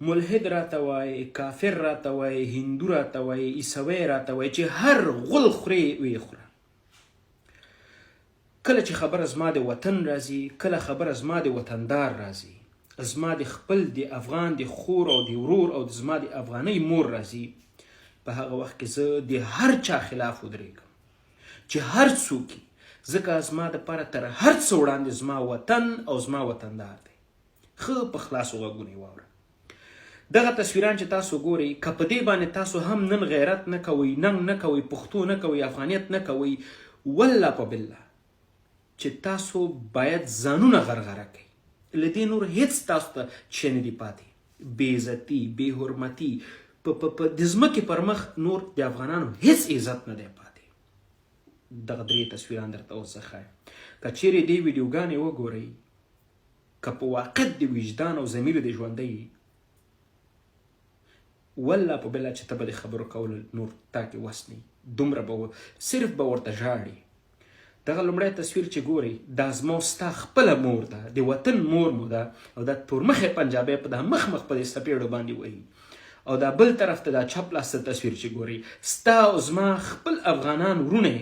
ملحد راته وایي، کافر راته وایي، هندو راته وایي، عیسوی راته وایي چې هر غل خورې ویې خوره. کله چې خبره زما د وطن راځي، کله خبره زما د وطندار راځي، زما د خپل د افغان د خور او د ورور او زما د افغانۍ مور راځي، په هغه وخت کې زه د هر چا خلاف ودرېږم چې هر څوک ځکه زما دپاره تر هر څه وړاندې زما وطن او زما وطندار دی. ښه په خلاصو غوږونو یې واوره. دغه تصویران چې تاسو ګورئ، که په دې باندې تاسو هم نن غیرت نه کوئ، ننګ نه کوئ، پښتو نه کوئ، افغانیت نه کوئ، والله په بالله چې تاسو باید ځانونه غرغره کوئ. له دې نور هیڅ تاسو ته شی نه دي پاتې. بې عزتي، بې حرمتي، د ځمکې پر مخ نور د افغانانو هیڅ عزت نه دی پاتې. دغه درې تصویران درته اوس زه ښایم. که چیرې دې ویډیوګانې وګورئ، که په واقع د وجدان او ضمیر د ژوندی، والله په بالله چې ته به د خبرو کولو نور تا کې وس نه وي، دومره به صرف به ورته ژاړي. دغه لومړی تصویر چې ګورئ، دا زما ستا خپله مور ده، د وطن مور مو ده، او دا تورمخی پنجابی په دا مخ په دې سپېړو باندې وهي. او دا بل طرف ته دا چپ لاس تصویر چې ګورئ، ستا او زما خپل افغانان ورونه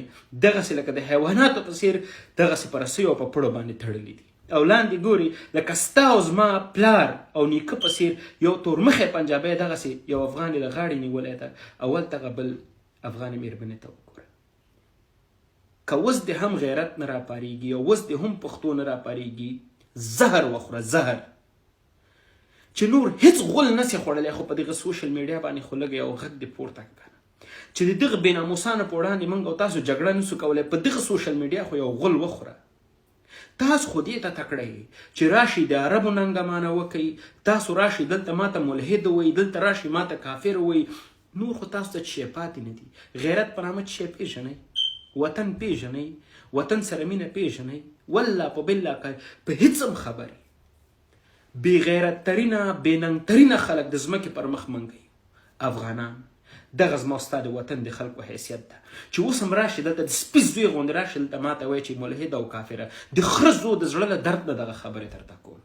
دغسې لکه د حیواناتو په څېر دغسې په رسیو او په پړو باندې تړلي دي. او لاندې ګوري لکه ستا او زما پلار او نیکه په څېر یو تورمخی پنجابی دغسې یو افغان یې له غاړې نیولی ده، او هلته بل افغانې مېرمنې ته وګوره. که اوس دې هم غیرت نه راپارېږي او اوس دې هم پښتو نه راپارېږي، زهر وخوره، زهر چې نور هیڅ غول نسې خوړلی. خو په دغه سوشل میډیا باندې خو لږ یو غږ دې پورته کړه چې د دغه بې ناموسانو په وړاندې موږ او تاسو جګړه نسو کولی. په دغه سوشل میډیا خو یو غول وخوره. تاسو خو دې ته تکړه یې چې راشي د عربو ننګمانه وکئ، تاسو راشي دلته ماته ملحد وایي، دلته راشي ماته کافر وایي، نور خو تاسو ته څه شی پاتې نه دي. غیرت په نامه څه شی پېژنئ؟ وطن پېژنئ؟ وطن سره مینه پېژنئ؟ والله په بالله که په هېڅ هم خبرې بې غیرت ترینه، بې ننګ ترینه خلک د ځمکې پر مخ منګوي افغانان. دغه زما ستا د وطن د خلکو حیثیت ده چې اوس هم راشي دلته د سپي زوی غوندې راشي دلته ماته وایي چې ملحد او کافره. د خره زو د زړه له درد نه دغه خبرې درته کوم.